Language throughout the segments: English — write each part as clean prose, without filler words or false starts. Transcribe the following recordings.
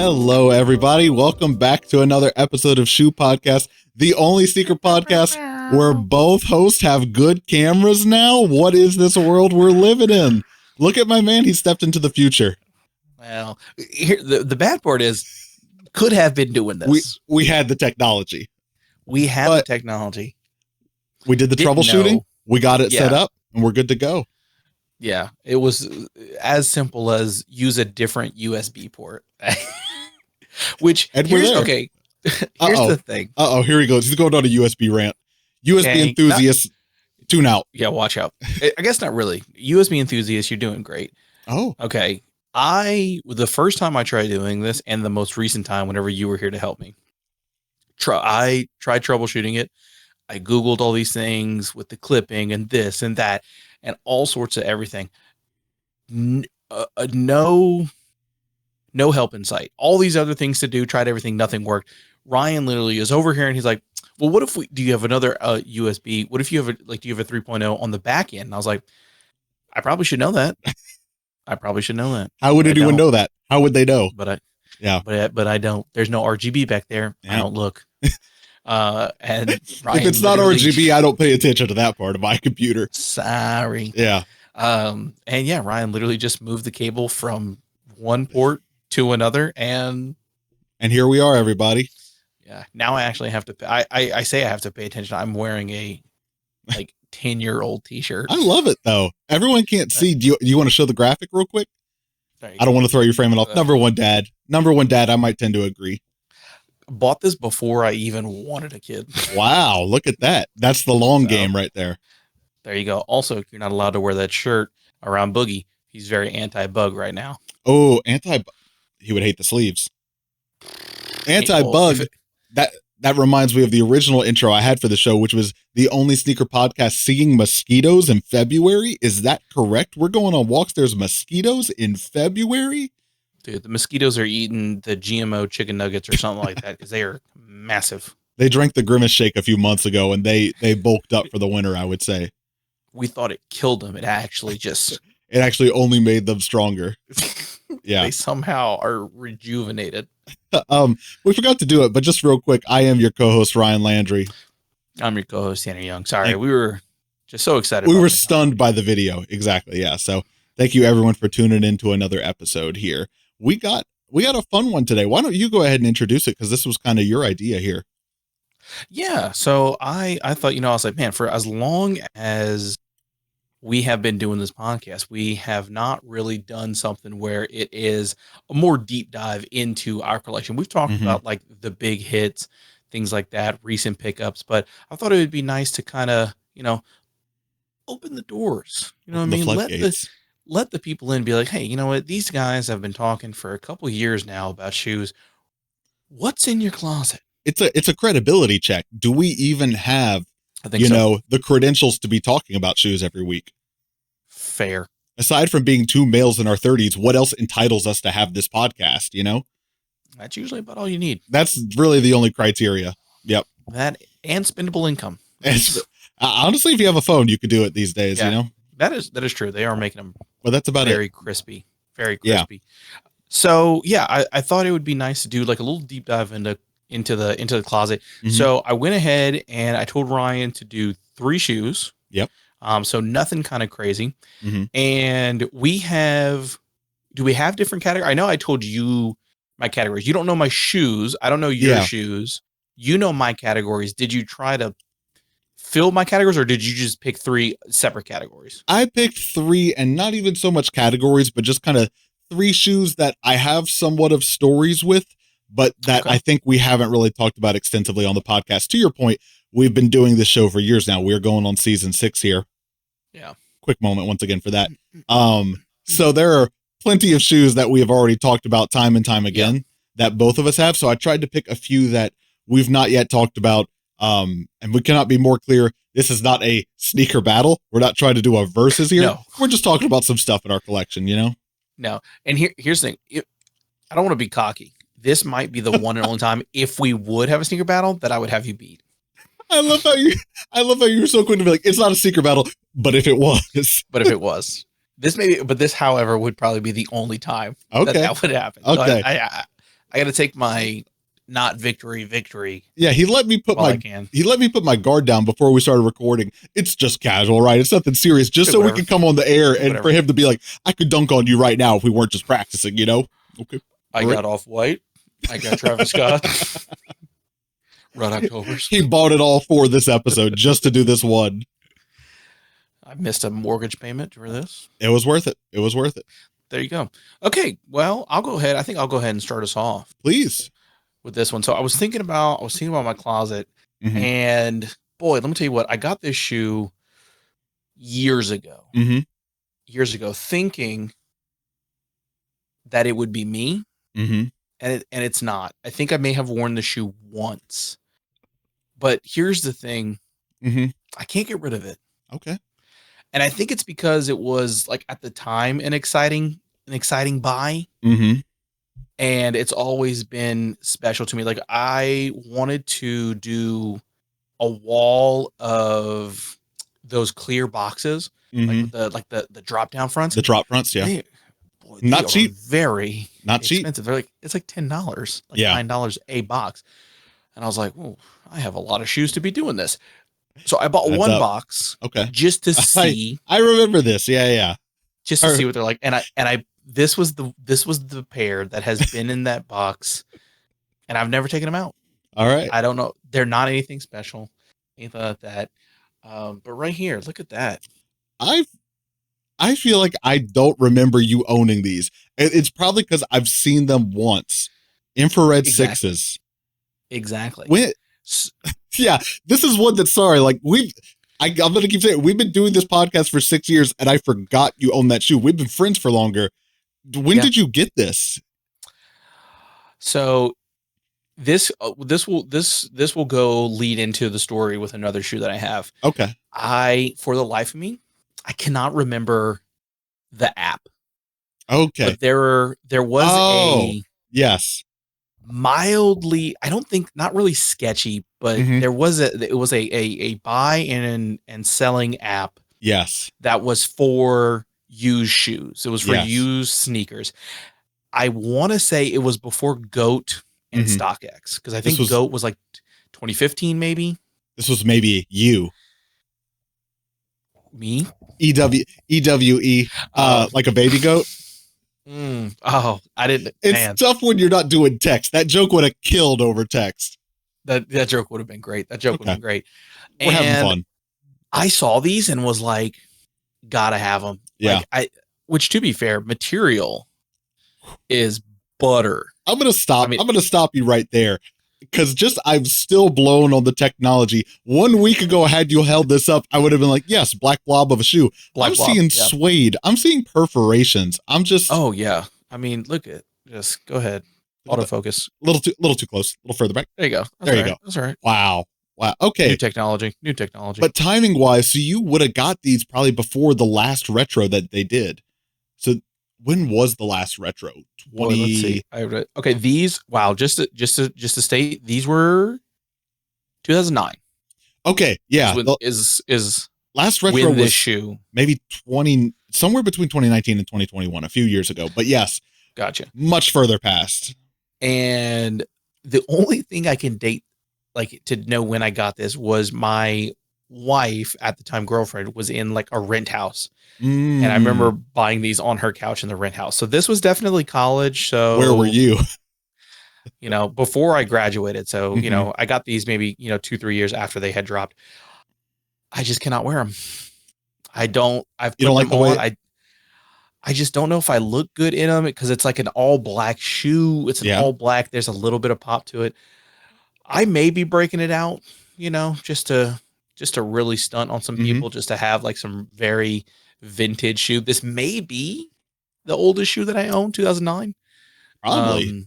Hello, everybody. Welcome back to another episode of Shoe Podcast, the only sneaker podcast where both hosts have good cameras now. What is this world we're living in? Look at my man. He stepped into the future. Well, here, the bad part is, could have been doing this. We had the technology. We had the technology. We did the troubleshooting. We got it set up, and we're good to go. Yeah, it was as simple as use a different USB port. Which, here's the thing. Here he goes. He's going on a USB rant. USB enthusiasts, tune out. Yeah, watch out. I guess not really. USB enthusiasts, you're doing great. Oh. Okay. The first time I tried doing this, and the most recent time whenever you were here to help me, I tried troubleshooting it. I Googled all these things with the clipping and this and that and all sorts of everything. No help in sight. All these other things to do, tried everything, nothing worked. Ryan literally is over here and he's like, well, what if do you have another USB? What if you have do you have a 3.0 on the back end? And I was like, I probably should know that. How would anyone know that? How would they know? But I don't. There's no RGB back there. Yeah. I don't look. And Ryan, if it's not RGB, I don't pay attention to that part of my computer. Sorry. Yeah. And yeah, Ryan literally just moved the cable from one port to another, and here we are, everybody. Yeah. Now I actually have to. I say I have to pay attention. I'm wearing a 10-year-old t-shirt. I love it though. Everyone can't see. Do you want to show the graphic real quick? I don't want to throw your framing off. Number one dad. I might tend to agree. Bought this before I even wanted a kid. Wow. Look at that. That's the long game right there. There you go. Also, you're not allowed to wear that shirt around Boogie. He's very anti-bug right now. Oh, he would hate the sleeves. Anti-bug. That reminds me of the original intro I had for the show, which was the only sneaker podcast seeing mosquitoes in February. Is that correct? We're going on walks. There's mosquitoes in February? Dude, the mosquitoes are eating the GMO chicken nuggets or something like that because they are massive. They drank the Grimace shake a few months ago and they bulked up for the winter, I would say. We thought it killed them. It actually only made them stronger. Yeah. They somehow are rejuvenated. We forgot to do it, but just real quick, I am your co-host, Ryan Landry. I'm your co-host, Tanner Young. Sorry, we were just so excited. We were stunned by the video. Exactly. Yeah. So thank you everyone for tuning in to another episode here. We got a fun one today. Why don't you go ahead and introduce it? Because this was kind of your idea here. Yeah. So I thought, I was like, man, for as long as we have been doing this podcast, we have not really done something where it is a more deep dive into our collection. We've talked about like the big hits, things like that, recent pickups, but I thought it would be nice to kind of, open the doors, let the people in, be like, hey, you know what? These guys have been talking for a couple of years now about shoes. What's in your closet? It's a credibility check. Do we even have, the credentials to be talking about shoes every week? Fair. Aside from being two males in our 30s, what else entitles us to have this podcast, That's usually about all you need. That's really the only criteria. Yep. That and spendable income. Honestly, if you have a phone, you could do it these days, That is true. They are making them that's about very crispy. Very crispy. Yeah. So yeah, I thought it would be nice to do like a little deep dive into the closet. Mm-hmm. So I went ahead and I told Ryan to do 3 shoes. Yep. So nothing kind of crazy. Mm-hmm. And do we have different categories? I know I told you my categories. You don't know my shoes. I don't know your shoes. You know my categories. Did you try to fill my categories or did you just pick 3 separate categories? I picked 3 and not even so much categories, but just kind of 3 shoes that I have somewhat of stories with, but that I think we haven't really talked about extensively on the podcast. To your point, we've been doing this show for years now. We're going on season 6 here. Yeah. Quick moment once again for that. So there are plenty of shoes that we have already talked about time and time again that both of us have. So I tried to pick a few that we've not yet talked about. And we cannot be more clear. This is not a sneaker battle. We're not trying to do a versus here. No. We're just talking about some stuff in our collection, No. And here's the thing. I don't want to be cocky. This might be the one and only time if we would have a sneaker battle that I would have you beat. I love how you were so quick to be like, it's not a sneaker battle, but if it was. This, however, would probably be the only time that would happen. Okay. So I got to take my not victory. Yeah, he let me put While I my can. he let me put my guard down before we started recording. It's just casual, right? It's nothing serious, just so Whatever. we can come on the air and Whatever. for him to be like, I could dunk on you right now if we weren't just practicing, you know? Okay. I got Off-White. I got Travis Scott. Red Octobers. He bought it all for this episode just to do this one. I missed a mortgage payment for this. It was worth it. It was worth it. There you go. Okay, well, I'll go ahead. I think I'll go ahead and start us off Please. with this one. So I was thinking about my closet, Mhm. and boy, let me tell you what, I got this shoe years ago. Mhm. Years ago, thinking that it would be me, Mhm. and it's not. I think I may have worn the shoe once. But here's the thing, Mhm. I can't get rid of it. Okay. And I think it's because it was like at the time an exciting buy. Mhm. And it's always been special to me. Like I wanted to do a wall of those clear boxes, Mhm. like the drop down fronts. The drop fronts, yeah. They Not are cheap. very Not cheap. expensive. They're like, it's like $10, like Yeah. $9 a box. And I was like, oh, I have a lot of shoes to be doing this. So I bought Adds one up. box Okay. just to see, I remember this. Yeah, yeah. just to see what they're like. And I this was the pair that has been in that box, and I've never taken them out. All right. I don't know. They're not anything special, anything like that. But right here, look at that. I feel like I don't remember you owning these. It's probably because I've seen them once. Infrared Exactly. sixes. Exactly. When, yeah, this is one that's sorry. Like I'm gonna keep saying we've been doing this podcast for 6 years, and I forgot you own that shoe. We've been friends for longer. When Yeah. did you get this? So this will go lead into the story with another shoe that I have. Okay. For the life of me, I cannot remember the app. Okay. But there was yes. Mildly, I don't think, not really sketchy, but Mhm. it was a buy and selling app. Yes. That was for used shoes. It was for Yes. used sneakers. I want to say it was before GOAT and Mhm. StockX, because I think was- GOAT was like 2015, maybe. This was maybe you. Me? EWE, like a baby goat. Oh, I didn't. It's Man, tough when you're not doing text. That joke would have killed over text. that joke would have been great. That joke would have been great. We're having fun. I saw these and was like, gotta have them. Yeah. Like, which to be fair, material is butter. I'm gonna stop. I mean- I'm gonna stop you right there, because I'm still blown on the technology. 1 week ago, had you held this up, I would have been like, yes, black blob of a shoe. I'm seeing yeah. suede. I'm seeing perforations. I'm just Oh yeah. I mean, look at just go ahead. Autofocus. a little too close, a little further back. There you go. That's There you all right. go. That's all right. Wow. Okay. New technology. But timing wise, so you would have got these probably before the last retro that they did. So when was the last retro? Boy, let's see. Okay, these. Wow. Just to state, these were 2009. Okay. Yeah. Is Last retro when this was shoe. maybe somewhere between 2019 and 2021, a few years ago. But yes, Gotcha. much further past. And the only thing I can date, like, to know when I got this was my wife at the time, girlfriend, was in like a rent house. And I remember buying these on her couch in the rent house. So this was definitely college. So Where were you? Before I graduated. So, Mhm. I got these maybe, 2-3 years after they had dropped. I just cannot wear them. I've You don't put like them the way- on. I just don't know if I look good in them, because it's like an all black shoe. It's an Yeah. all black. There's a little bit of pop to it. I may be breaking it out, just to really stunt on some Mhm. people, just to have like some very vintage shoe. This may be the oldest shoe that I own, 2009. Probably.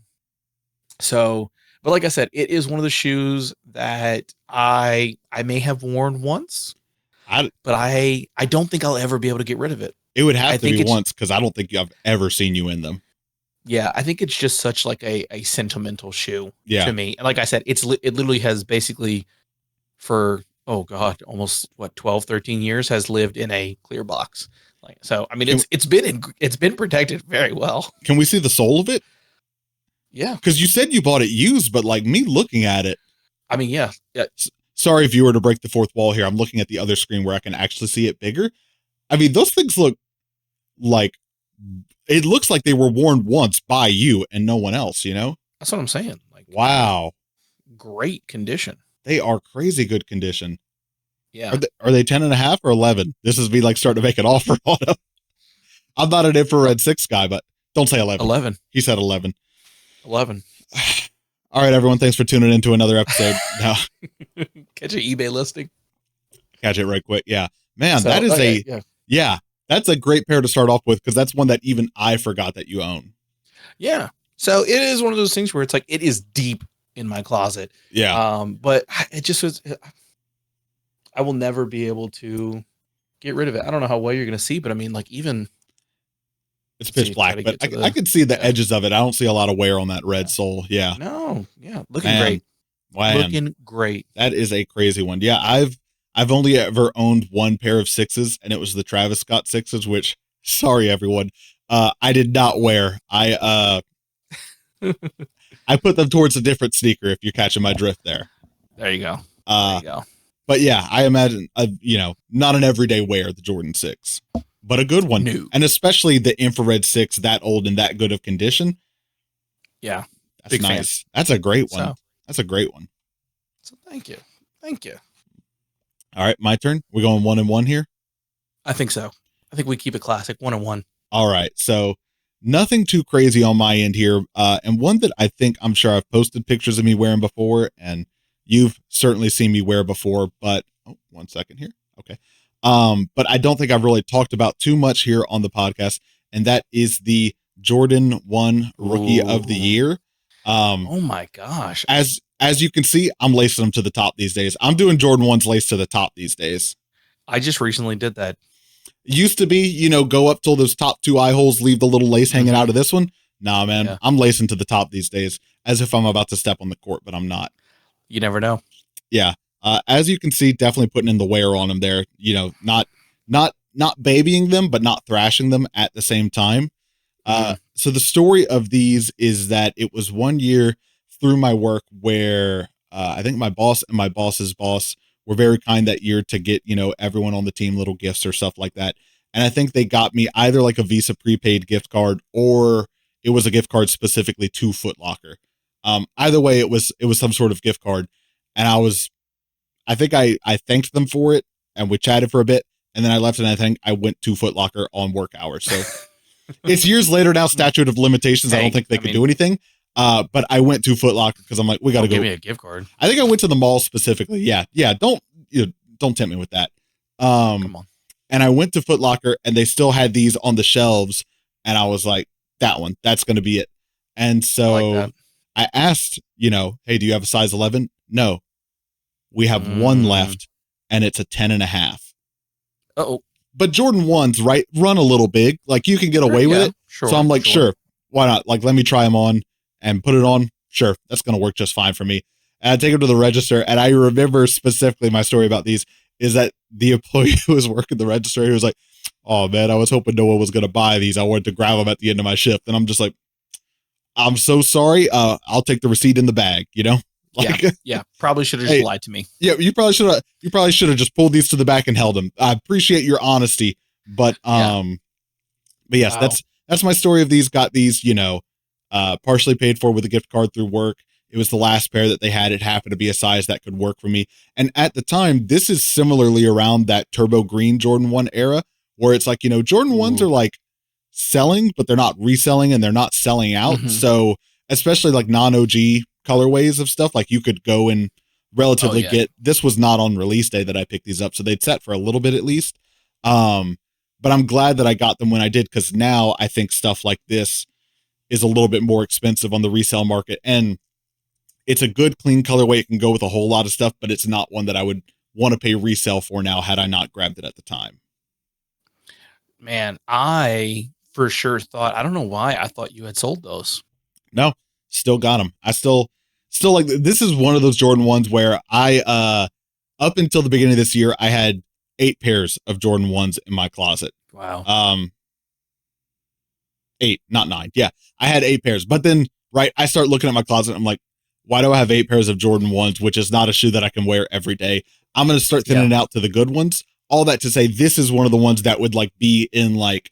But like I said, it is one of the shoes that I may have worn once, but I don't think I'll ever be able to get rid of it. It would have I to think be it's- once, because I don't think I've ever seen you in them. Yeah, I think it's just such like a sentimental shoe Yeah. to me. And like I said, it literally has basically for, oh God, almost 12, 13 years has lived in a clear box. Like, so, I mean, it's been protected very well. Can we see the sole of it? Yeah. Because you said you bought it used, but like me looking at it, I mean, yeah. sorry if you were to break the fourth wall here. I'm looking at the other screen where I can actually see it bigger. I mean, those things look like, it looks like they were worn once by you and no one else, you know? That's what I'm saying. Like, Wow. great condition. They are crazy good condition. Yeah. Are they 10 and a half or 11? This is me like starting to make an offer on them. I'm not an infrared 6 guy, but don't say 11. 11. He said 11. 11. All right, everyone. Thanks for tuning into another episode. Now, Catch an eBay listing. catch it right quick. Yeah, man, So, that is okay, yeah. yeah, that's a great pair to start off with because that's one that even I forgot that you own. Yeah. So it is one of those things where it's like, it is deep in my closet. Yeah, But it just was, I will never be able to get rid of it. I don't know how well you're going to see, but I mean, like, even it's see, pitch black, try to but get to I could see the yeah. edges of it. I don't see a lot of wear on that red sole. Yeah, no, yeah, looking Man. great. man, Looking great. that is a crazy one. Yeah, I've only ever owned one pair of 6s, and it was the Travis Scott 6s. Which, sorry everyone, I did not wear. I put them towards a different sneaker. If you're catching my drift there. There you go. There Uh, you go. but yeah, I imagine not an everyday wear, the Jordan 6, but a good one. No. And especially the infrared 6 that old and that good of condition. Yeah. That's Big fan. nice. That's a great one. So, That's a great one. so thank you. Thank you. All right, my turn. We're going 1 and 1 here. I think so. I think we keep it classic 1-1. All right. So nothing too crazy on my end here. And one that I'm sure I've posted pictures of me wearing before, and you've certainly seen me wear before, but 1 second here. Okay. But I don't think I've really talked about too much here on the podcast. And that is the Jordan 1 Rookie of the Year. Oh my gosh. As you can see, I'm lacing them to the top these days. I'm doing Jordan 1's lace to the top these days. I just recently did that. Used to be, go up till those top 2 eye holes, leave the little lace hanging out of this one. Nah, man, Yeah. I'm lacing to the top these days as if I'm about to step on the court, but I'm not. You never know. Yeah. As you can see, definitely putting in the wear on them there, not babying them, but not thrashing them at the same time. So the story of these is that it was 1 year through my work where I think my boss and my boss's boss were very kind that year to get, everyone on the team little gifts or stuff like that. And I think they got me either like a Visa prepaid gift card or it was a gift card specifically to Foot Locker. Either way, it was some sort of gift card. And I think I thanked them for it and we chatted for a bit and then I left and I think I went to Foot Locker on work hours. So it's years later now, statute of limitations. I don't think they could do anything. But I went to Foot Locker because I'm like, we got to go. Give me a gift card. I think I went to the mall specifically. Yeah. Don't tempt me with that. Come on. And I went to Foot Locker and they still had these on the shelves. And I was like, that's going to be it. And so I asked, hey, do you have a size 11? No, we have one left and it's a 10 and a half. Uh-oh. But Jordan 1's run a little big. Like you can get away with it. Sure, so I'm like, sure, why not? Like, let me try them on and put it on. Sure. That's going to work just fine for me. And I take them to the register. And I remember specifically my story about these is that the employee who was working the register, he was like, oh man, I was hoping no one was going to buy these. I wanted to grab them at the end of my shift. And I'm just like, I'm so sorry. I'll take the receipt in the bag, Like, yeah. Probably should have just lied to me. Yeah, you probably should have just pulled these to the back and held them. I appreciate your honesty, but yes, Wow. that's my story of these. Got these, partially paid for with a gift card through work. It was the last pair that they had. It happened to be a size that could work for me. And at the time, this is similarly around that turbo green Jordan 1 era where it's like, Jordan 1s are like selling, but they're not reselling and they're not selling out. Mhm. So especially like non-OG colorways of stuff, like you could go and relatively get, this was not on release day that I picked these up. So they'd set for a little bit at least. But I'm glad that I got them when I did, because now I think stuff like this is a little bit more expensive on the resale market. And it's a good, clean colorway. It can go with a whole lot of stuff, but it's not one that I would want to pay resale for now had I not grabbed it at the time. Man, I for sure thought, I don't know why, I thought you had sold those. No, still got them. I still like, this is one of those Jordan 1s where I, up until the beginning of this year, I had 8 pairs of Jordan 1s in my closet. Wow. 8, not 9. Yeah, I had 8 pairs. But then right? I start looking at my closet. I'm like, why do I have 8 pairs of Jordan 1s, which is not a shoe that I can wear every day? I'm going to start thinning out to the good ones. All that to say, this is one of the ones that would like be in like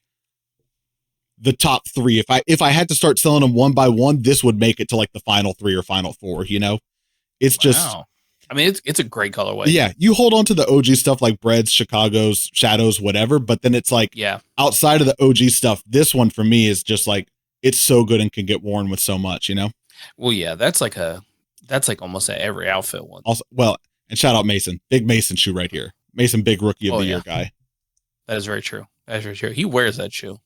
the top 3. If I had to start selling them one by one, this would make it to like the final 3 or final 4, you know? It's just, I mean, it's a great colorway. yeah, you hold on to the OG stuff like Breads, Chicago's, Shadows, whatever, but then it's like, outside of the OG stuff, this one for me is just like, it's so good and can get worn with so much, you know? Well, yeah, that's like almost every outfit one. Also, well, and shout out Mason, big Mason shoe right here. Mason, big rookie of the year guy. That is very true. That is very true. He wears that shoe.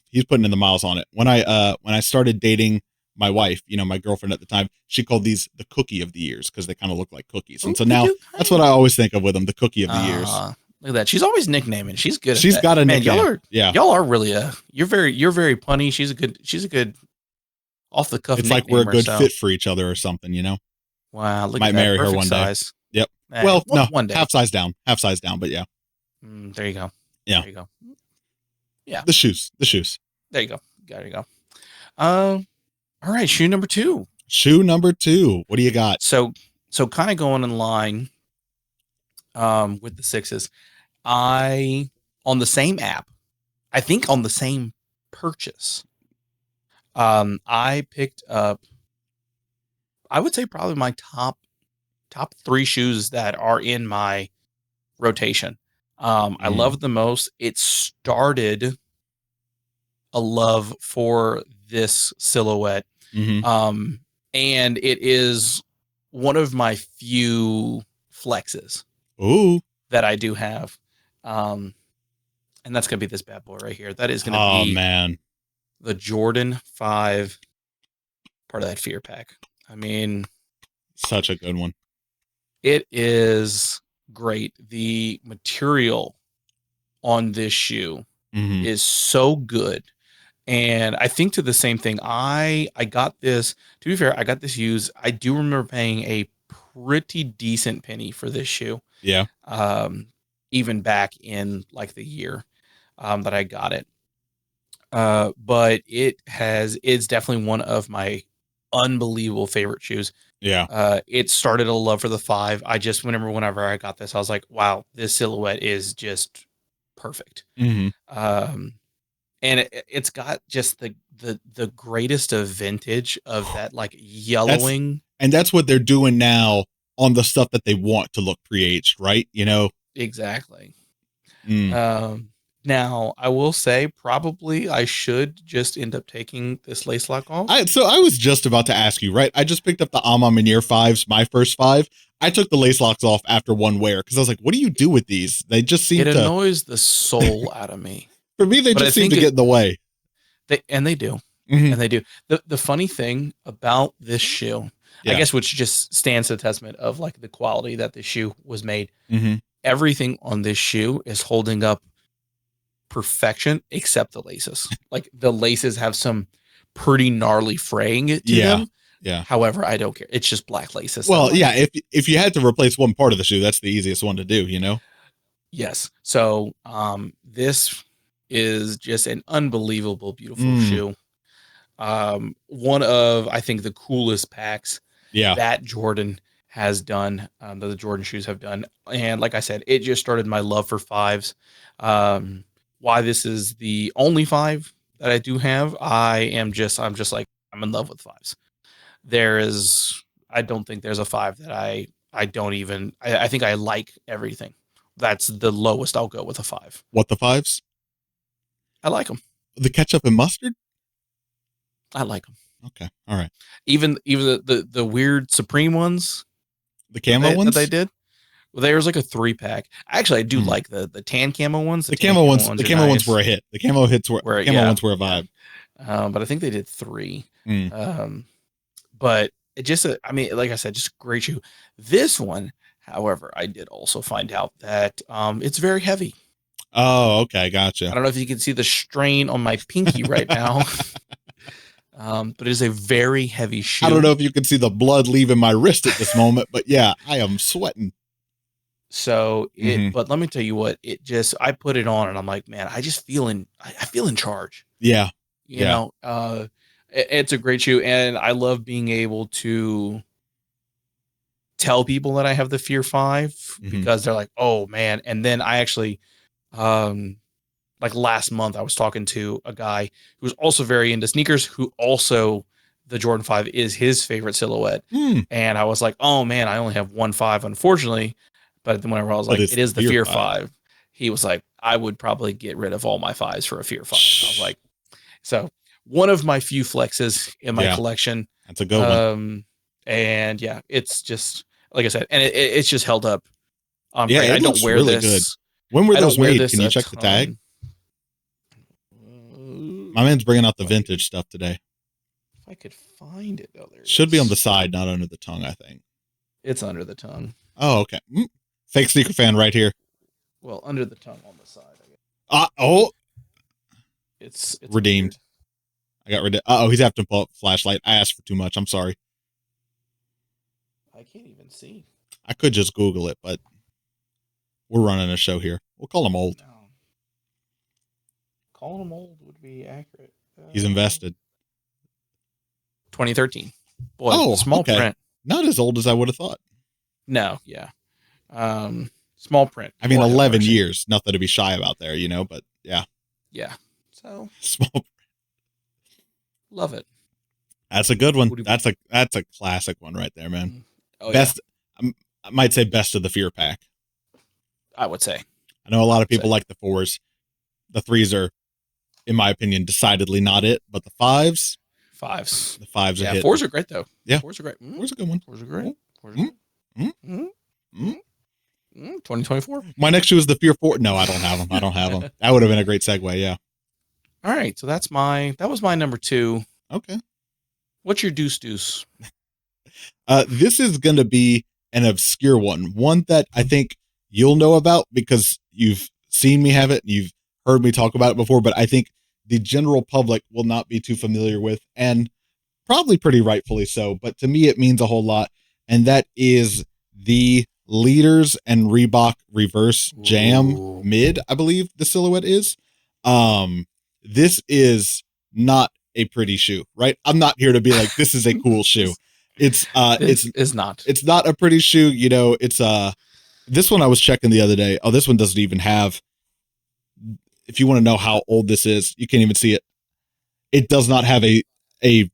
He's putting in the miles on it. When I started dating my wife, you know, my girlfriend at the time, she called these the cookie of the years because they kind of look like cookies. And so now that's what I always think of with them, the cookie of the years. Look at that. She's always nicknaming. She's good. She's got a nickname. Y'all are really you're very punny. She's a good off the cuff. It's like we're a good fit for each other or something, you know? Wow. Look Might at that. marry her Perfect one size. day. Yep. Well, no, one day. half size down, but yeah. There you go. Yeah. There you go. Yeah. The shoes. There you go. There you go. All right. Shoe number 2. What do you got? So kind of going in line with the 6s, on the same app, I think on the same purchase, I picked up, I would say probably my top 3 shoes that are in my rotation. I love it the most. It started a love for this silhouette. And it is one of my few flexes that I do have. And that's going to be this bad boy right here. That is going to be the Jordan 5 part of that Fear Pack. I mean, such a good one. It is great. The material on this shoe is so good. And I think to the same thing, I got this, to be fair, I got this used. I do remember paying a pretty decent penny for this shoe. Yeah. Even back in like the year that I got it. But it's definitely one of my unbelievable favorite shoes. Yeah. It started a love for the 5. I just whenever I got this, I was like, wow, this silhouette is just perfect. And it's got just the greatest of vintage of that like yellowing. And that's what they're doing now on the stuff that they want to look pre-aged, right? You know? Exactly. Now, I will say probably I should just end up taking this lace lock off. So I was just about to ask you, right? I just picked up the Ama Manier 5s, my first 5. I took the lace locks off after one wear because I was like, what do you do with these? They just seem It annoys the soul out of me. For me, they just seem to get in the way. They do. And they do. The funny thing about this shoe, I guess, which just stands to the testament of like the quality that the shoe was made. Everything on this shoe is holding up perfection except the laces. Like the laces have some pretty gnarly fraying to them. Yeah. However, I don't care. It's just black laces. Well, yeah. If you had to replace one part of the shoe, that's the easiest one to do, you know? Yes. So this is just an unbelievable, beautiful shoe. One of, I think, the coolest packs that Jordan has done, that the Jordan shoes have done. And like I said, it just started my love for 5s. Why this is the only 5 that I do have, I'm just like, I'm in love with 5s. I don't think there's a 5 that I don't even, I think I like everything. That's the lowest I'll go with a 5. What, the 5s? I like them. The ketchup and mustard? I like them. Okay. All right. Even the weird Supreme ones. The camo ones? That they did. Well, there's like a 3-pack. Actually, I do like the tan camo ones. The camo ones were a hit. The camo ones were a vibe. But I think they did 3. But it just, I mean, like I said, just a great shoe. This one, however, I did also find out that it's very heavy. Oh, okay. Gotcha. I don't know if you can see the strain on my pinky right now. But it is a very heavy shoe. I don't know if you can see the blood leaving my wrist at this moment, but yeah, I am sweating. So but let me tell you what, I put it on and I'm like, man, I feel in charge. Yeah. You know, It's a great shoe, and I love being able to tell people that I have the Fear 5 because they're like, "Oh man." And then I actually like last month I was talking to a guy who's also very into sneakers, who also the Jordan 5 is his favorite silhouette. And I was like, "Oh man, I only have one 5 unfortunately." But then whenever I was like, "It is the Fear 5." He was like, "I would probably get rid of all my 5s for a Fear 5." I was like, so one of my few flexes in my collection. That's a good one. And yeah, it's just like I said, and it's just held up. Yeah, I don't wear really this. Good. When were those made? Can you check the tag? My man's bringing out the vintage stuff today. If I could find it, though, there should be on the side, not under the tongue. I think it's under the tongue. Oh, okay. Fake sneaker fan right here. Well, under the tongue on the side. It's redeemed. Weird. I got rid of. Oh, he's having to pull up a flashlight. I asked for too much. I'm sorry. I can't even see. I could just Google it, but we're running a show here. We'll call him old. No. Calling him old would be accurate. He's invested. 2013. Boy, small print. Not as old as I would have thought. No, yeah. Small print. I mean, 11 years. Nothing to be shy about there, but yeah. Yeah. So small print. Love it. That's a good one. That's a classic one right there, man. Oh, best. Yeah. I might say best of the Fear pack. I would say. I know a lot of people like the 4s. The 3s are, in my opinion, decidedly not it, but the 5s. The 5s are hit. 4s are great though. Yeah. 4s are great. 4s are a good one. 4s are great. 2024. My next shoe is the Fear 4. No, I don't have them. That would have been a great segue. Yeah. All right. So that was my number 2. Okay. What's your deuce? This is going to be an obscure one that I think you'll know about because you've seen me have it and you've heard me talk about it before, but I think the general public will not be too familiar with, and probably pretty rightfully so, but to me it means a whole lot, and that is the Leaders and Reebok Reverse Jam Mid, I believe the silhouette is. This is not a pretty shoe, right? I'm not here to be like, this is a cool shoe. It's not a pretty shoe. It's this one I was checking the other day. Oh, this one doesn't even have, if you want to know how old this is, you can't even see it. It does not have a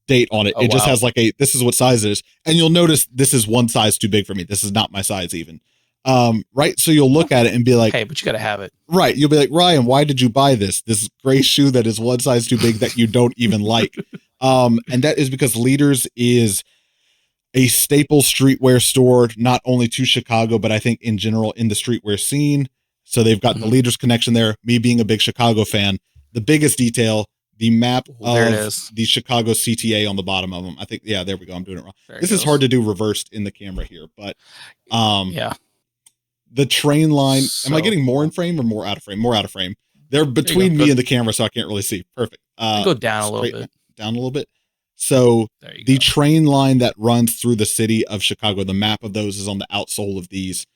date on it. It just has like this is what size it is. And you'll notice this is one size too big for me. This is not my size even. Right. So you'll look at it and be like, hey, but you got to have it. Right. You'll be like, Ryan, why did you buy this gray shoe that is one size too big that you don't even like? And that is because Leaders is a staple streetwear store, not only to Chicago, but I think in general in the streetwear scene. So they've got the Leaders connection there. Me being a big Chicago fan, the biggest detail, the map of the Chicago CTA on the bottom of them. I think, yeah, there we go. I'm doing it wrong. This is hard to do reversed in the camera here, but yeah. The train line. Am I getting more in frame or more out of frame? More out of frame. They're between me and the camera, so I can't really see. Perfect. Go down a little bit. Down a little bit. So the train line that runs through the city of Chicago, the map of those is on the outsole of these.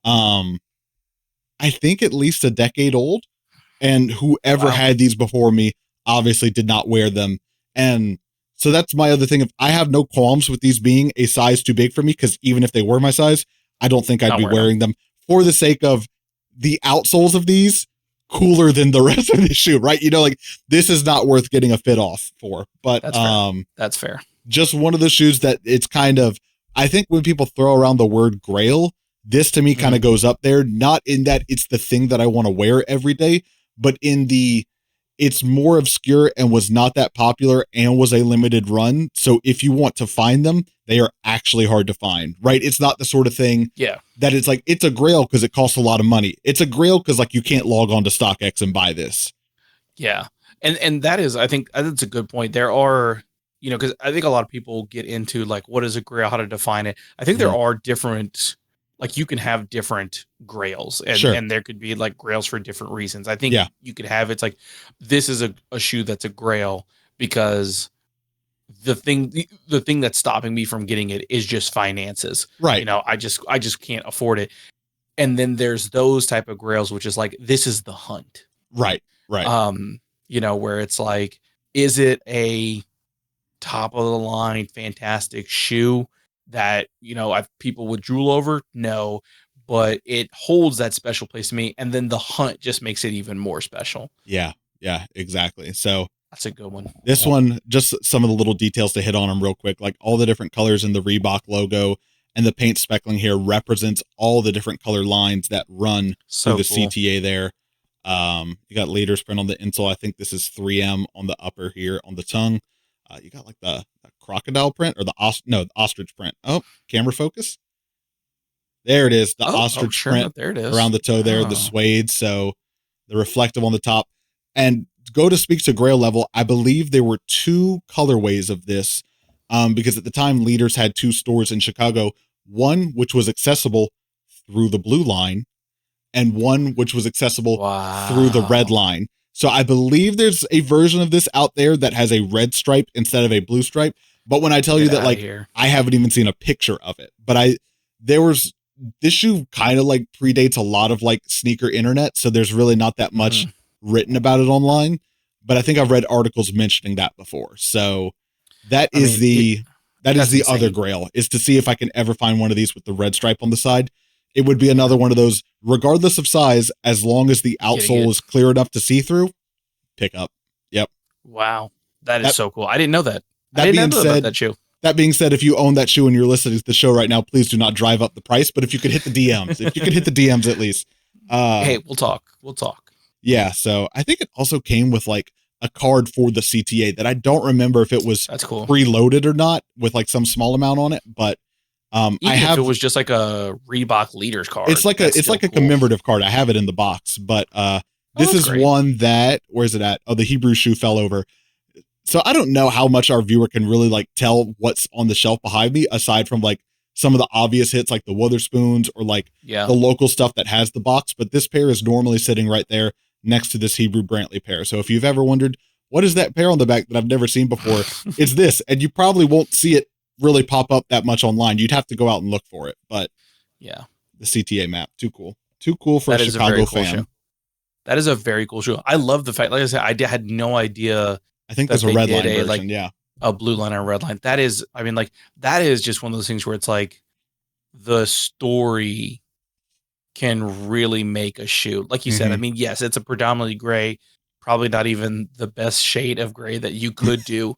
I think at least a decade old, and whoever had these before me obviously did not wear them. And so that's my other thing. I have no qualms with these being a size too big for me, because even if they were my size, I don't think I'd be wearing them for the sake of the outsoles of these cooler than the rest of the shoe, right? Like this is not worth getting a fit off for, but that's fair. Just one of the shoes that it's kind of, I think when people throw around the word grail, this to me kind of goes up there, not in that it's the thing that I want to wear every day, but in it's more obscure and was not that popular and was a limited run. So if you want to find them, they are actually hard to find, right? It's not the sort of thing that it's like, it's a grail because it costs a lot of money. It's a grail because like you can't log on to StockX and buy this. Yeah. And that is, I think that's a good point. There are, because I think a lot of people get into like, what is a grail, how to define it. I think there are different, like you can have different grails and there could be like grails for different reasons. I think you could have, it's like, this is a shoe that's a grail because the thing that's stopping me from getting it is just finances. Right. I just can't afford it. And then there's those type of grails, which is like, this is the hunt. Right. Right. Where it's like, is it a top of the line, fantastic shoe that, people would drool over. No, but it holds that special place to me. And then the hunt just makes it even more special. Yeah, exactly. So that's a good one. This one, just some of the little details to hit on them real quick, like all the different colors in the Reebok logo and the paint speckling here represents all the different color lines that run through the CTA there. You got leaders print on the insole. I think this is 3M on the upper here on the tongue. You got like the crocodile print or the ostrich print. Oh, camera focus. There it is. The ostrich print there it is. Around the toe there, the suede. So the reflective on the top. And go to Speaks to Grail level, I believe there were 2 colorways of this because at the time leaders had 2 stores in Chicago, one which was accessible through the blue line and one which was accessible through the red line. So I believe there's a version of this out there that has a red stripe instead of a blue stripe. But when I tell you that, like, I haven't even seen a picture of it, but this shoe kind of like predates a lot of like sneaker internet. So there's really not that much written about it online, but I think I've read articles mentioning that before. So that is the other grail, is to see if I can ever find one of these with the red stripe on the side. It would be another one of those, regardless of size, as long as the outsole is clear enough to see through, pick up. Yep. Wow. That is so cool. I didn't know that. I didn't know about that shoe. That being said, if you own that shoe and you're listening to the show right now, please do not drive up the price. But if you could hit the DMs, at least. Hey, we'll talk. Yeah. So I think it also came with like a card for the CTA that I don't remember if it was preloaded or not with like some small amount on it. But if it was just like a Reebok Leaders card. It's like a commemorative card. I have it in the box, but this is great. One that, where's it at? Oh, the Hebrew shoe fell over. So I don't know how much our viewer can really like tell what's on the shelf behind me, aside from like some of the obvious hits like the Witherspoons or like the local stuff that has the box. But this pair is normally sitting right there next to this Hebrew Brantley pair. So if you've ever wondered, what is that pair on the back that I've never seen before? It's this, and you probably won't see it really pop up that much online. You'd have to go out and look for it. But yeah, the CTA map, too cool for a Chicago fan. That is a very cool shoe. I love the fact, like I said, I had no idea. I think there's a red line version, a blue line and a red line. That is, I mean, like, that is just one of those things where it's like the story can really make a shoe. Like you said, I mean, yes, it's a predominantly gray, probably not even the best shade of gray that you could do.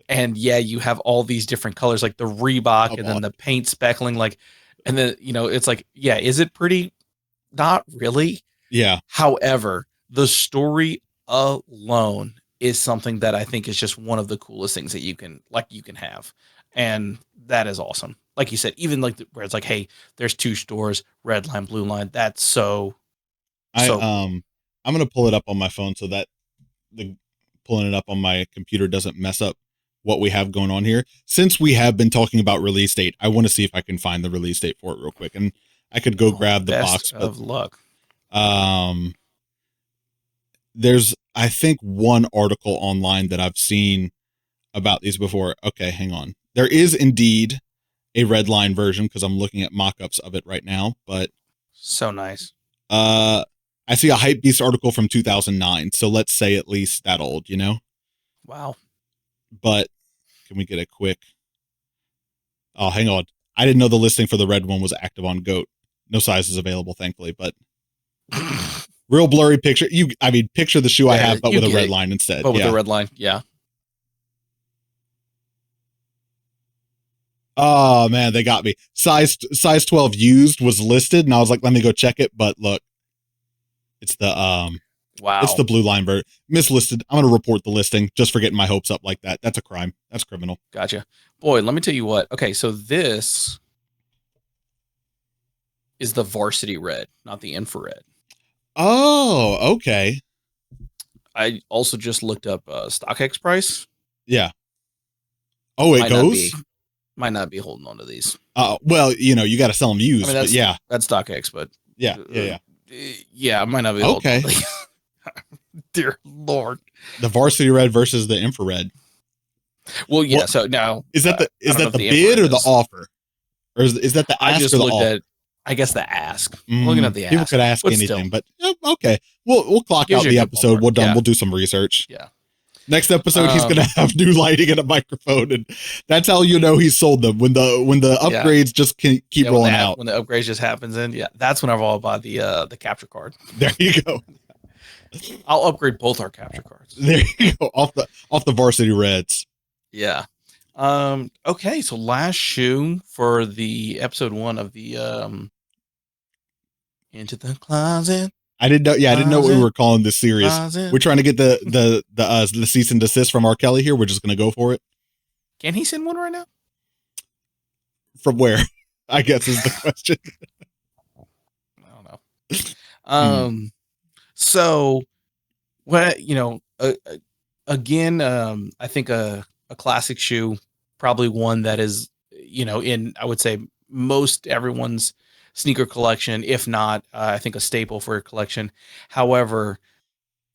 And yeah, you have all these different colors, like the Reebok and then the paint speckling, like, and then, it's like, yeah, is it pretty? Not really. Yeah. However, the story alone is something that I think is just one of the coolest things that you can have. And that is awesome. Like you said, even like where it's like, hey, there's 2 stores, red line, blue line. That's so. I'm going to pull it up on my phone so that pulling it up on my computer doesn't mess up what we have going on here. Since we have been talking about release date, I want to see if I can find the release date for it real quick. And I could go grab the box. Best of luck. There's, I think, one article online that I've seen about these before. Okay, hang on. There is indeed a red line version because I'm looking at mock-ups of it right now, but so nice. I see a Hypebeast article from 2009, so let's say at least that old, Wow. But can we get a quick? Oh, hang on. I didn't know the listing for the red one was active on GOAT. No sizes available, thankfully, but real blurry picture. Picture the shoe I have, but with a red line instead. But with a red line, yeah. Oh man, they got me. Size 12 used was listed, and I was like, let me go check it. But look, it's the it's the blue line version. Mislisted. I'm gonna report the listing just for getting my hopes up like that. That's a crime. That's criminal. Gotcha. Boy, let me tell you what. Okay, so this is the varsity red, not the infrared. Oh, okay. I also just looked up StockX price. Yeah. Oh, it goes? Might not be holding on to these. Well, you got to sell them used. That's, but yeah. That's StockX, but yeah. Yeah, I might not be holding on to these. Dear Lord. The varsity red versus the infrared. Well, yeah. So now is that the bid or the offer, or is that the ask? I just looked at. I guess the ask. Looking at the ask. People could ask anything, but okay. We'll clock out the episode. We're done. Yeah. We'll do some research. Yeah. Next episode, he's gonna have new lighting and a microphone, and that's how you know he's sold them when the upgrades just keep rolling out. When the upgrades just happens, that's whenever I'll buy the capture card. There you go. I'll upgrade both our capture cards. There you go, off the Varsity Reds. Yeah. Okay, so last shoe for the episode 1 of the Into the Closet. I didn't know. Yeah, I didn't know what we were calling this series. We're trying to get the cease and desist from R. Kelly here. We're just gonna go for it. Can he send one right now? From where? I guess is the question. I don't know. So what again? I think a classic shoe, probably one that is in I would say most everyone's sneaker collection, if not I think a staple for a collection. However,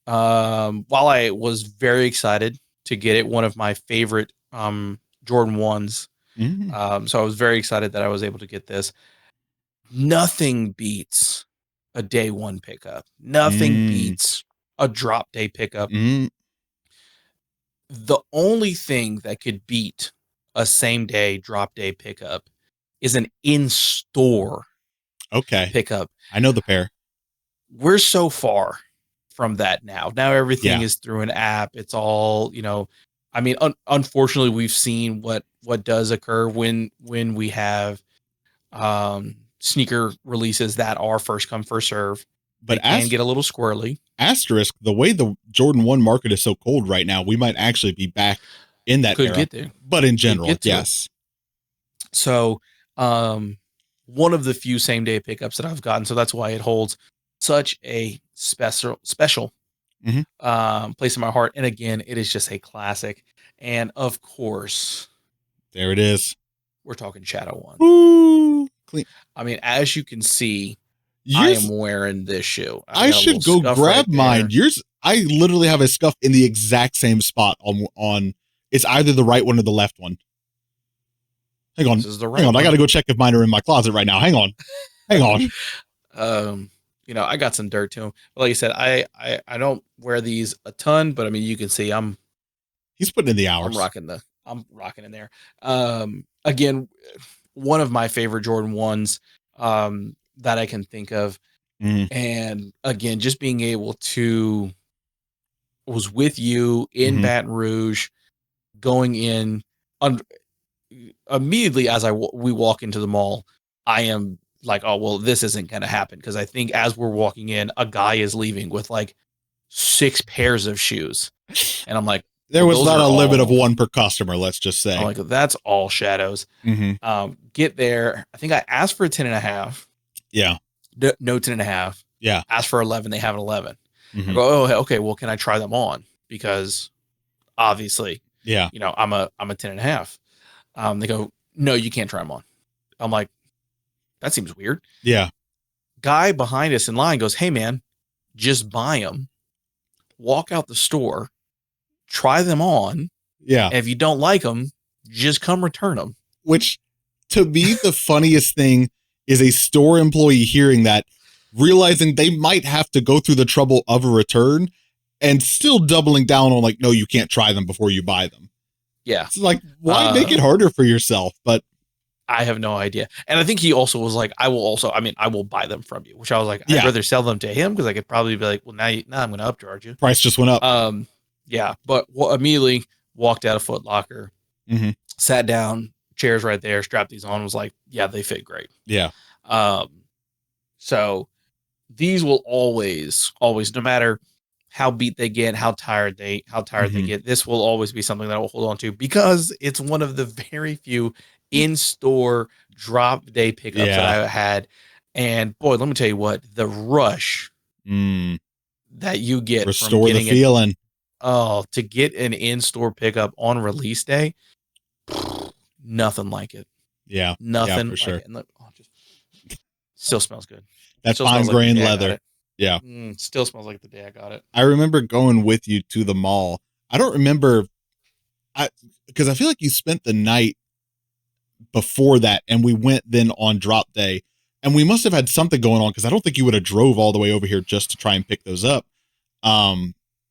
while I was very excited to get it, one of my favorite Jordan 1s, so I was very excited that I was able to get this. Nothing beats a day 1 pickup. Nothing beats a drop day pickup. The only thing that could beat a same day drop day pickup is an in-store pickup. I know the pair. We're so far from that now. Now everything is through an app. It's all, I mean, unfortunately we've seen what does occur when we have sneaker releases that are first come first serve. But it can get a little squirrely. Asterisk, the way the Jordan 1 market is so cold right now, we might actually be back in that era. Get there. But in general, yes. So, one of the few same day pickups that I've gotten, so that's why it holds such a special place in my heart. And again, it is just a classic. And of course, there it is. We're talking Shadow 1. Ooh, clean. I mean, as you can see, I am wearing this shoe. I should go grab mine. I literally have a scuff in the exact same spot on. It's either the right one or the left one. Hang on. Hang on. I got to go check if mine are in my closet right now. Hang on. I got some dirt to them. But like you said, I don't wear these a ton, but I mean, you can see he's putting in the hours. I'm rocking in there. Again, one of my favorite Jordan 1s that I can think of. And again, just being able to was with you in Baton Rouge, going in immediately as we walk into the mall, I am like, oh, well, this isn't going to happen. Cause I think as we're walking in, a guy is leaving with like 6 pairs of shoes. And I'm like, there was not a limit of 1 per customer. Let's just say, I'm like, that's all Shadows. Get there. I think I asked for a 10.5. Yeah. No 10.5. Yeah. Asked for 11. They have an 11. I go, oh, okay. Well, can I try them on? Because obviously, I'm a 10.5. They go, no, you can't try them on. I'm like, that seems weird. Yeah. Guy behind us in line goes, hey man, just buy them, walk out the store, try them on. Yeah. And if you don't like them, just come return them. Which to me, the funniest thing is a store employee hearing that, realizing they might have to go through the trouble of a return and still doubling down on like, no, you can't try them before you buy them. Yeah. It's like, why make it harder for yourself? But I have no idea. And I think he also was like, I will buy them from you, which I was like, I'd rather sell them to him because I could probably be like, well, now I'm going to upcharge you. Price just went up. Yeah. But immediately walked out of Foot Locker, sat down, chairs right there, strapped these on, was like, yeah, they fit great. Yeah. So these will always, no matter how beat they get, how tired they get, this will always be something that I will hold on to because it's one of the very few in-store drop day pickups that I had. And boy, let me tell you what, the rush that you get restore the feeling. To get an in-store pickup on release day, nothing like it. Yeah. Nothing for sure. Like it. And look, still smells good. That fine grain leather. Yeah. Still smells like the day I got it. I remember going with you to the mall. I don't remember because I feel like you spent the night before that and we went then on drop day and we must have had something going on because I don't think you would have drove all the way over here just to try and pick those up.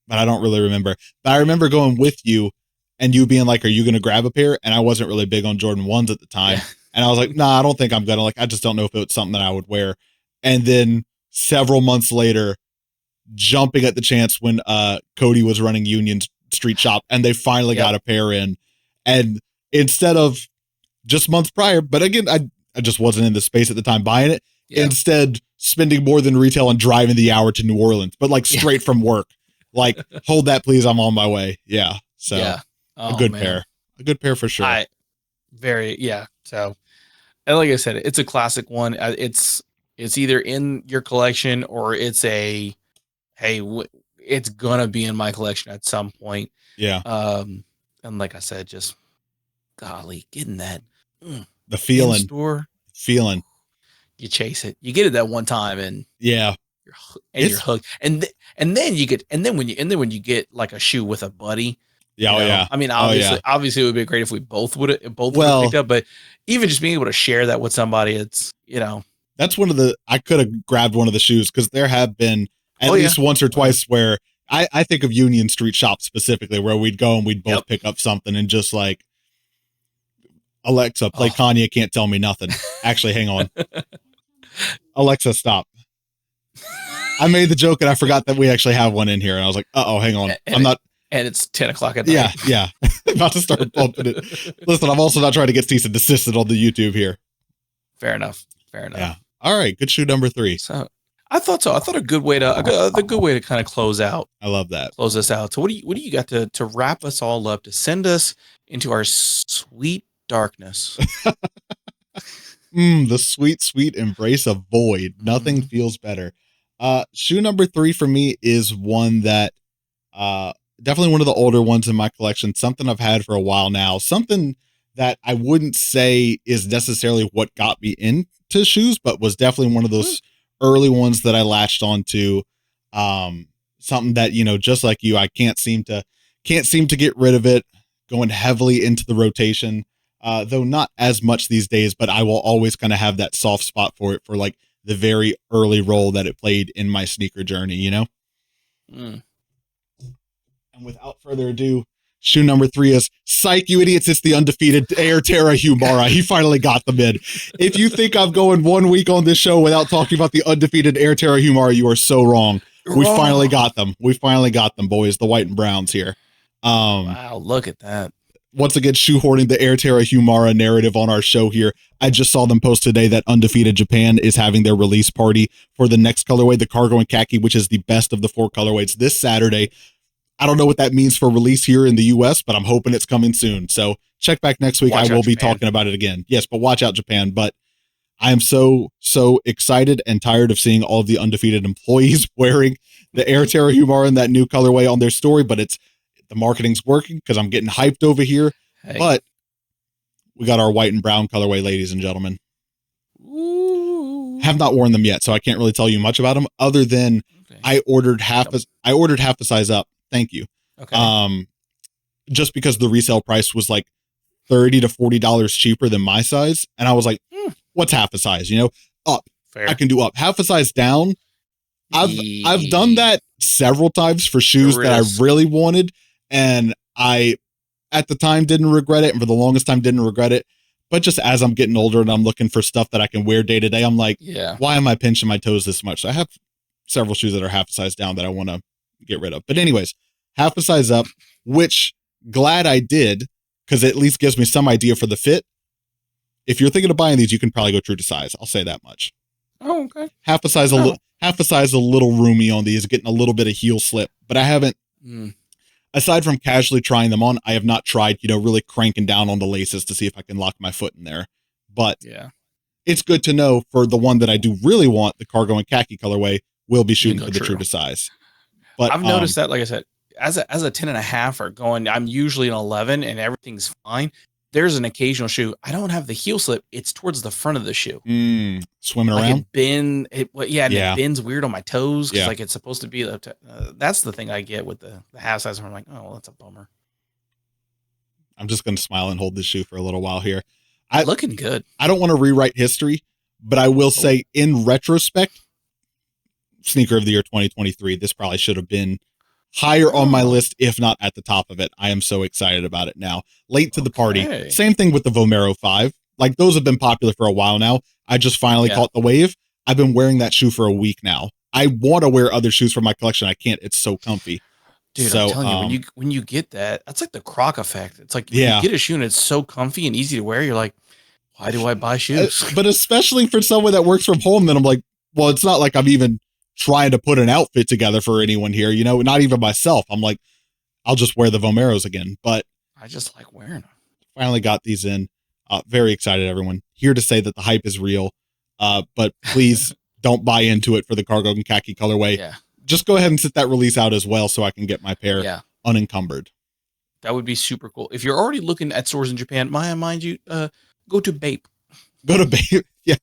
but I don't really remember. But I remember going with you and you being like, are you going to grab a pair? And I wasn't really big on Jordan 1s at the time. Yeah. And I was like, nah, I don't think I'm going to. Like, I just don't know if it was something that I would wear. And then several months later, jumping at the chance when Cody was running Union Street Shop and they finally got a pair in. And instead of just months prior, but again, I just wasn't in the space at the time buying it. Yeah. Instead, spending more than retail and driving the hour to New Orleans, but like straight from work. Like, hold that, please. I'm on my way. Yeah. So a good pair. A good pair for sure. So, and like I said, it's a classic one. It's either in your collection or it's a, hey, it's gonna be in my collection at some point. Yeah. And like I said, just golly, getting that the feeling, store feeling. You chase it. You get it that one time, and yeah, you're hooked. And then when you get like a shoe with a buddy. Yeah, yeah. I mean, obviously, it would be great if we both would have picked up. But even just being able to share that with somebody, it's that's one of the. I could have grabbed one of the shoes because there have been at least once or twice where I think of Union Street Shop specifically where we'd go and we'd both pick up something and just like, Alexa, play Kanye Can't Tell Me Nothing. Actually, hang on. Alexa, stop. I made the joke and I forgot that we actually have one in here. And I was like, hang on. And it's 10 o'clock at night. Yeah. About to start bumping it. Listen, I'm also not trying to get cease and desisted on the YouTube here. Fair enough. Yeah. All right. Good shoe number 3. So I thought a good way to kind of close out. I love that. Close us out. So what do you got to wrap us all up, to send us into our sweet darkness? The sweet, sweet embrace of void. Nothing feels better. Shoe number 3 for me is one that definitely one of the older ones in my collection, something I've had for a while now, something that I wouldn't say is necessarily what got me into shoes, but was definitely one of those early ones that I latched onto. Something that, just like you, I can't seem to get rid of it, going heavily into the rotation. Though not as much these days, but I will always kind of have that soft spot for it for like the very early role that it played in my sneaker journey, And without further ado, shoe number 3 is psych, you idiots. It's the undefeated Air Terra Humara. He finally got them in. If you think I'm going 1 week on this show without talking about the undefeated Air Terra Humara, you are so wrong. We finally got them. We finally got them, boys. The white and browns here. Wow, look at that. Once again, shoehorning the Air Terra Humara narrative on our show here. I just saw them post today that Undefeated Japan is having their release party for the next colorway, the Cargo and Khaki, which is the best of the 4 colorways, this Saturday. I don't know what that means for release here in the US, but I'm hoping it's coming soon. So check back next week. I will be talking about it again. Yes, but watch out, Japan. But I am so excited and tired of seeing all of the Undefeated employees wearing the Air Terra Humara in that new colorway on their story, but the marketing's working because I'm getting hyped over here. Hey. But we got our white and brown colorway, ladies and gentlemen. Ooh. Have not worn them yet, so I can't really tell you much about them other than I ordered half a size up. Thank you. Okay. Just because the resale price was like $30 to $40 cheaper than my size, and I was like, what's half a size? Up. Fair. I can do up. Half a size down. I've done that several times for shoes that I really wanted, and I at the time didn't regret it, and for the longest time didn't regret it. But just as I'm getting older and I'm looking for stuff that I can wear day to day, I'm like, why am I pinching my toes this much? So I have several shoes that are half a size down that I want to get rid of. But anyways, half a size up, which glad I did, because it at least gives me some idea for the fit. If you're thinking of buying these, you can probably go true to size. I'll say that much. Oh, okay. Half a size a little roomy on these, getting a little bit of heel slip. But I haven't, aside from casually trying them on, I have not tried, really cranking down on the laces to see if I can lock my foot in there. But it's good to know for the one that I do really want, the Cargo and Khaki colorway, will be shooting for the true to size. But I've noticed that, like I said, as a 10.5 or going, I'm usually an 11 and everything's fine. There's an occasional shoe. I don't have the heel slip. It's towards the front of the shoe. Swimming around. It bends weird on my toes because like it's supposed to be. That's the thing I get with the half size. Where I'm like, oh, well, that's a bummer. I'm just going to smile and hold this shoe for a little while here. Looking good. I don't want to rewrite history, but I will say in retrospect, sneaker of the year 2023, this probably should have been higher on my list, if not at the top of it. I am so excited about it now. Late to the party. Same thing with the Vomero 5. Like, those have been popular for a while now. I just finally caught the wave. I've been wearing that shoe for a week now. I want to wear other shoes for my collection. I can't. It's so comfy. Dude, so, I'm telling you, when you get that, that's like the Croc effect. It's like when you get a shoe and it's so comfy and easy to wear, you're like, why do I buy shoes? But especially for someone that works from home, then I'm like, well, it's not like I'm even trying to put an outfit together for anyone here, you know, not even myself. I'm like, I'll just wear the Vomeros again. But I just like wearing them. Finally got these in. Very excited, everyone. Here to say that the hype is real. But please don't buy into it for the cargo and khaki colorway. Yeah. Just go ahead and sit that release out as well so I can get my pair unencumbered. That would be super cool. If you're already looking at stores in Japan, mind you, go to Bape. Go to Bape. Yeah.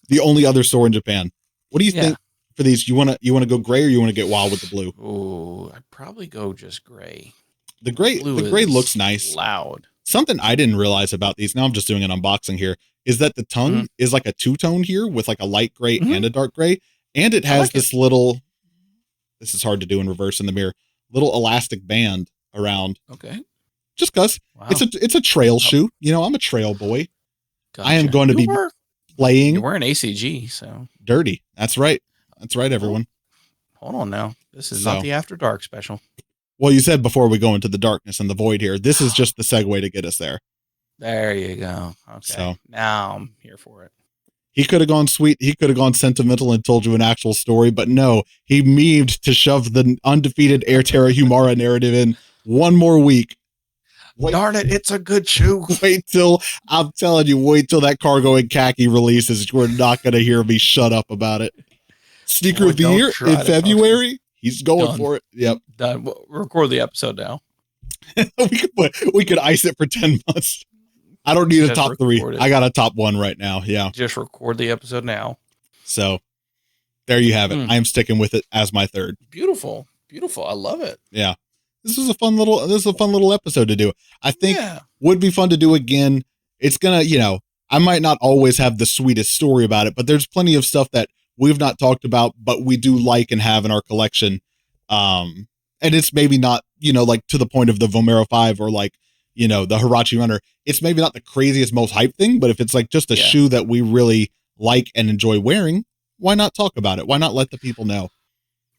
The only other store in Japan. What do you think for these? You wanna go gray or you want to get wild with the blue? Oh, I'd probably go just gray. The gray looks nice. Loud. Something I didn't realize about these, now I'm just doing an unboxing here, is that the tongue is like a two-tone here with like a light gray and a dark gray. And it has this little, this is hard to do in reverse in the mirror, little elastic band around. Okay. Just cause it's a trail shoe. You know, I'm a trail boy. Gotcha. I am going to be playing. You're wearing ACG, so. Dirty. That's right. That's right, everyone. Hold on now. This is not the After Dark special. Well, you said before we go into the darkness and the void here, this is just the segue to get us there. There you go. Okay. So now I'm here for it. He could have gone sweet. He could have gone sentimental and told you an actual story, but no, he memed to shove the undefeated Air Terra Humara narrative in one more week. Darn it, it's a good shoe. I'm telling you, wait till that cargo and khaki releases. We're not going to hear me shut up about it. Sneaker of the year in February. He's going for it. Yep. Done. We'll record the episode now. we could ice it for 10 months. I don't need a top 3. I got a top 1 right now. Yeah. Just record the episode now. So there you have it. I am sticking with it as my 3rd. Beautiful. Beautiful. I love it. Yeah. This is a fun little episode to do. I think would be fun to do again. It's gonna, you know, I might not always have the sweetest story about it, but there's plenty of stuff that we've not talked about, but we do like and have in our collection. And it's maybe not, you know, like to the point of the Vomero 5 or like, you know, the Huarache Runner. It's maybe not the craziest, most hype thing, but if it's like just a shoe that we really like and enjoy wearing, why not talk about it? Why not let the people know?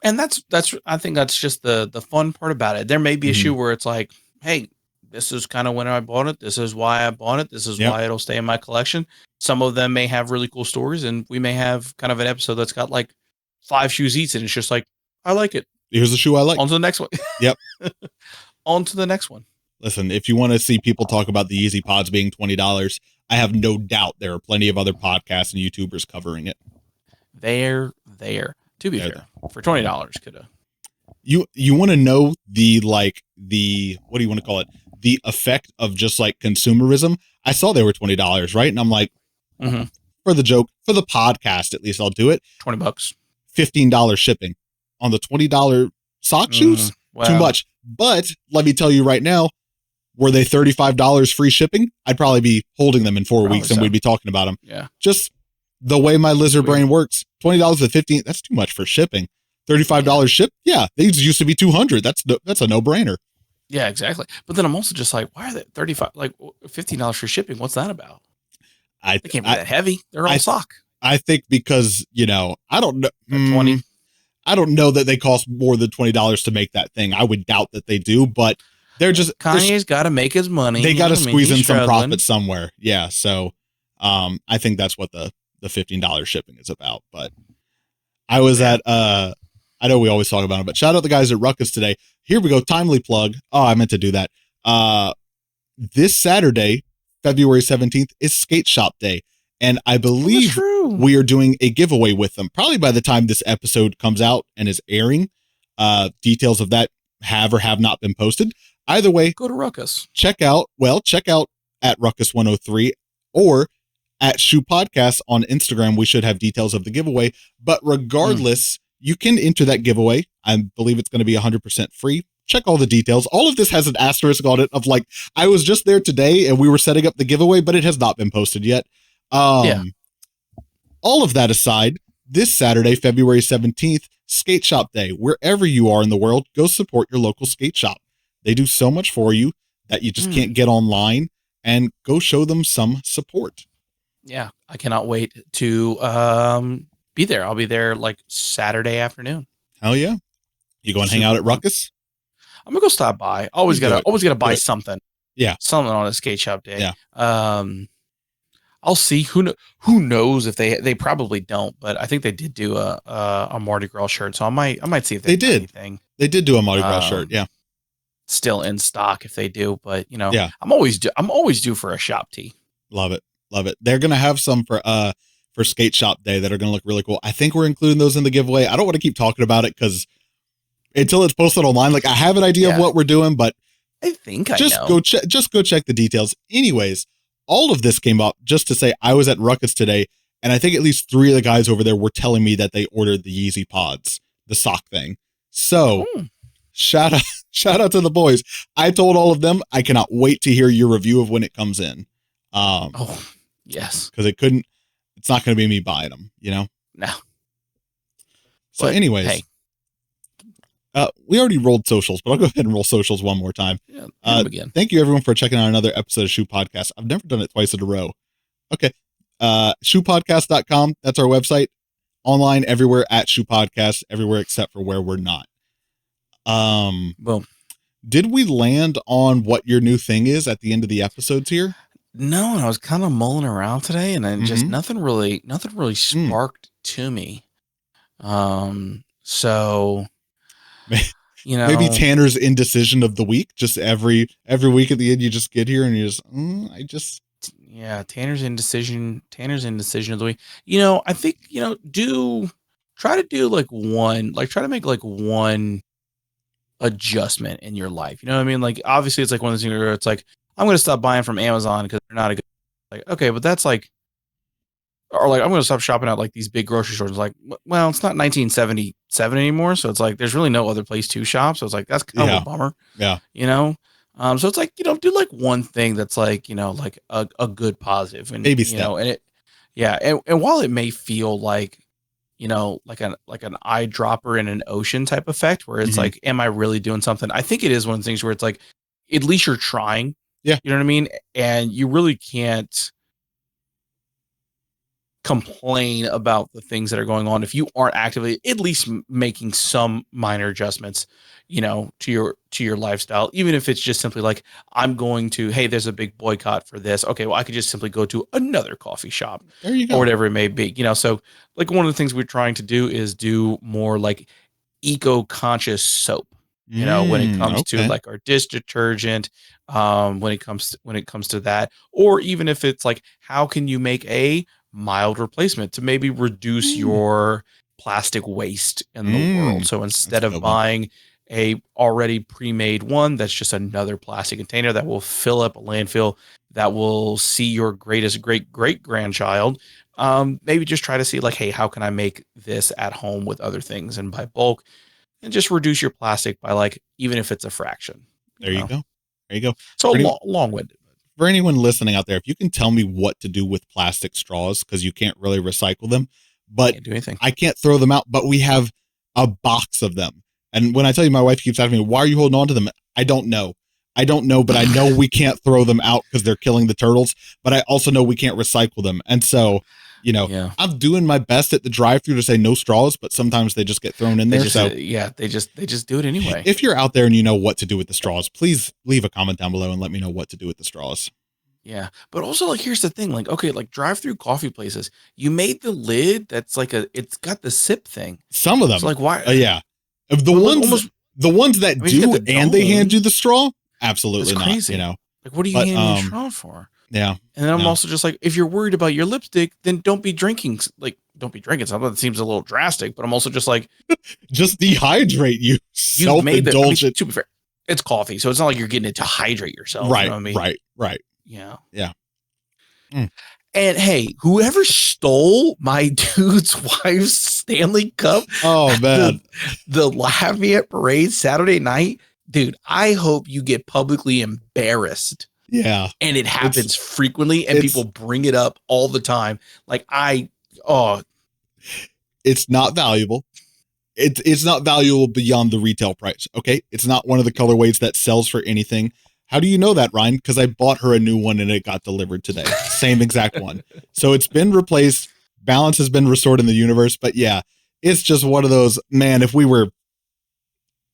And that's I think that's just the fun part about it. There may be a shoe where it's like, hey, this is kind of when I bought it. This is why I bought it. This is why it'll stay in my collection. Some of them may have really cool stories, and we may have kind of an episode that's got like 5 shoes each, and it's just like, I like it. Here's the shoe I like. On to the next one. Yep. On to the next one. Listen, if you want to see people talk about the Yeezy Pods being $20, I have no doubt there are plenty of other podcasts and YouTubers covering it. They're there. To be fair, for $20 could have. You want to know the what do you want to call it? The effect of just like consumerism. I saw they were $20, right? And I'm like, for the joke, for the podcast, at least I'll do it. $20. $15 shipping on the $20 sock shoes. Wow. Too much. But let me tell you right now, were they $35 free shipping? I'd probably be holding them in 4 weeks and we'd be talking about them. Yeah. Just the way my lizard brain works. $20 to $15, that's too much for shipping. $35 ship? Yeah, these used to be $200. That's a no-brainer. Yeah, exactly. But then I'm also just like, why are they $15 for shipping? What's that about? They can't be that heavy. They're all sock. I think because, you know, I don't know. 20. I don't know that they cost more than $20 to make that thing. I would doubt that they do, but they're just Kanye's got to make his money. They got to squeeze in some profit somewhere. Yeah, so I think that's what the $15 shipping is about. But I was at I know we always talk about it, but shout out the guys at Ruckus today. Here we go, timely plug. Oh, I meant to do that. This Saturday, February 17th, is Skate Shop Day. And I believe we are doing a giveaway with them. Probably by the time this episode comes out and is airing, details of that have or have not been posted. Either way, go to Ruckus. Check out at Ruckus 103 or at Shoe Podcast on Instagram. We should have details of the giveaway. But regardless, you can enter that giveaway. I believe it's going to be 100% free. Check all the details. All of this has an asterisk on it of like, I was just there today and we were setting up the giveaway, but it has not been posted yet. All of that aside, this Saturday, February 17th, Skate Shop Day. Wherever you are in the world, go support your local skate shop. They do so much for you that you just can't get online, and go show them some support. Yeah, I cannot wait to be there. I'll be there like Saturday afternoon. Hell yeah. You go and hang out at Ruckus? I'm gonna go stop by. Always gotta buy something. Yeah. Something on a skate shop day. Yeah. I'll see. Who knows if they probably don't, but I think they did do a Mardi Gras shirt, so I might see if they did anything. They did do a Mardi Gras shirt, yeah. Still in stock if they do, but you know, yeah. I'm always due for a shop tee. Love it. They're gonna have some for Skate Shop Day that are gonna look really cool. I think we're including those in the giveaway. I don't want to keep talking about it because until it's posted online, like I have an idea of what we're doing, but I think go check the details. Anyways, all of this came up just to say I was at Ruckus today, and I think at least 3 of the guys over there were telling me that they ordered the Yeezy Pods, the sock thing. So shout out to the boys. I told all of them I cannot wait to hear your review of when it comes in. Yes. Because it's not going to be me buying them, you know? No. So anyways, hey. We already rolled socials, but I'll go ahead and roll socials one more time. Yeah, again. Thank you everyone for checking out another episode of Shoe Podcast. I've never done it twice in a row. Okay. Shoepodcast.com. That's our website. Online everywhere at Shoe Podcast, everywhere except for where we're not. Boom. Did we land on what your new thing is at the end of the episodes here? No, and I was kind of mulling around today, and then just nothing really sparked to me. So you know, maybe Tanner's indecision of the week. Just every week at the end, you just get here and you just Tanner's indecision of the week. You know, I think try to make like one adjustment in your life. You know what I mean? Like obviously, it's like one of those things where it's like, I'm going to stop buying from Amazon because they're not a good, like, okay, but that's like, or like, I'm going to stop shopping at like these big grocery stores. Like, well, it's not 1977 anymore. So it's like, there's really no other place to shop. So it's like, that's kind of a bummer. Yeah. You know? So it's like, do like one thing that's like, like a good positive and baby step. And it, and while it may feel like, like an eyedropper in an ocean type effect where it's like, am I really doing something? I think it is one of the things where it's like, at least you're trying. Yeah. You know what I mean? And you really can't complain about the things that are going on if you aren't actively at least making some minor adjustments, to your lifestyle, even if it's just simply like, I'm going to, hey, there's a big boycott for this. Okay, well, I could just simply go to another coffee shop there you go. Or whatever it may be, so like one of the things we're trying to do is do more like eco-conscious soap. When it comes to like our dish detergent, when it comes to that, or even if it's like, how can you make a mild replacement to maybe reduce your plastic waste in the world? So instead of buying a already pre-made one, that's just another plastic container that will fill up a landfill, that will see your greatest great grandchild. Maybe just try to see like, hey, how can I make this at home with other things and buy bulk? And just reduce your plastic by like, even if it's a fraction. There you go. So long-winded. For anyone listening out there, if you can tell me what to do with plastic straws, because you can't really recycle them, but can't do anything. I can't throw them out, but we have a box of them. And when I tell you, my wife keeps asking me, why are you holding on to them? I don't know, but I know we can't throw them out because they're killing the turtles, but I also know we can't recycle them. And so, I'm doing my best at the drive-thru to say no straws, but sometimes they just get thrown in there. They just do it anyway. If you're out there and you know what to do with the straws, please leave a comment down below and let me know what to do with the straws. Yeah. But also like, here's the thing, like, okay, like drive-through coffee places, you made the lid that's like it's got the sip thing. Some of them. So like, why? Yeah. The ones that do and they hand you the straw, absolutely not. Crazy. Like, what are you handing the straw for? Yeah. And then I'm also just like, if you're worried about your lipstick, then don't be drinking something that seems a little drastic, but I'm also just like, just dehydrate you. Self-indulgent. To be fair, it's coffee, so it's not like you're getting it to hydrate yourself. Right. You know what I mean? Right. Yeah. Yeah. And hey, whoever stole my dude's wife's Stanley Cup, oh man, the Lafayette Parade Saturday night, dude, I hope you get publicly embarrassed. Yeah. And it happens frequently, and people bring it up all the time. Like It's not valuable. It's not valuable beyond the retail price. Okay. It's not one of the colorways that sells for anything. How do you know that, Ryan? Because I bought her a new one and it got delivered today. Same exact one. So it's been replaced. Balance has been restored in the universe. But yeah, it's just one of those, man, if we're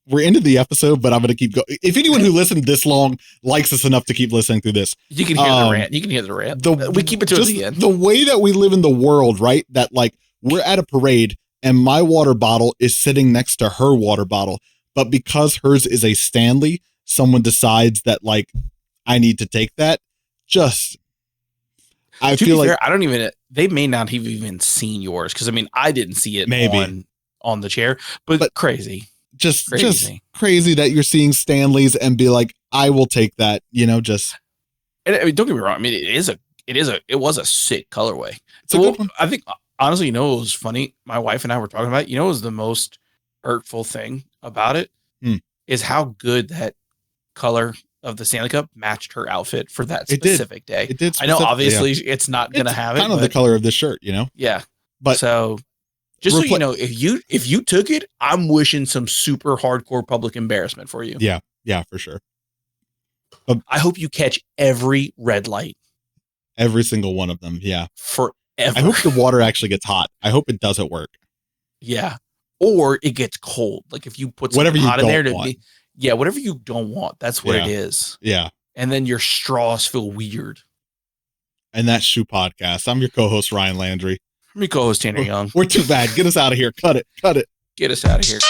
into the episode, but I'm going to keep going. If anyone who listened this long likes us enough to keep listening through this, you can hear the rant. You can hear the rant. We keep it to the end. The way that we live in the world, right? That like we're at a parade and my water bottle is sitting next to her water bottle. But because hers is a Stanley, someone decides that like I need to take that. I feel like I don't even. They may not have even seen yours because I mean I didn't see it maybe on the chair, but crazy. Just crazy that you're seeing Stanleys and be like, I will take that. You know, just. And I mean, don't get me wrong. I mean, it was a sick colorway. It's a good one. I think honestly, you know, it was funny. My wife and I were talking about. You know, it was the most hurtful thing about it is how good that color of the Stanley Cup matched her outfit for that specific day. It did. I know, obviously, it's not going to have kind of the color of this shirt, you know? Yeah. But so just so you know, if you took it, I'm wishing some super hardcore public embarrassment for you. Yeah. Yeah, for sure. I hope you catch every red light. Every single one of them. Yeah. Forever. I hope the water actually gets hot. I hope it doesn't work. Yeah. Or it gets cold. Like if you put something hot in there whatever you don't want. That's what it is. Yeah. And then your straws feel weird. And that's Shoe Podcast. I'm your co-host, Ryan Landry. I'm your co-host, Tanner Young. We're too bad. Get us out of here. Cut it. Get us out of here.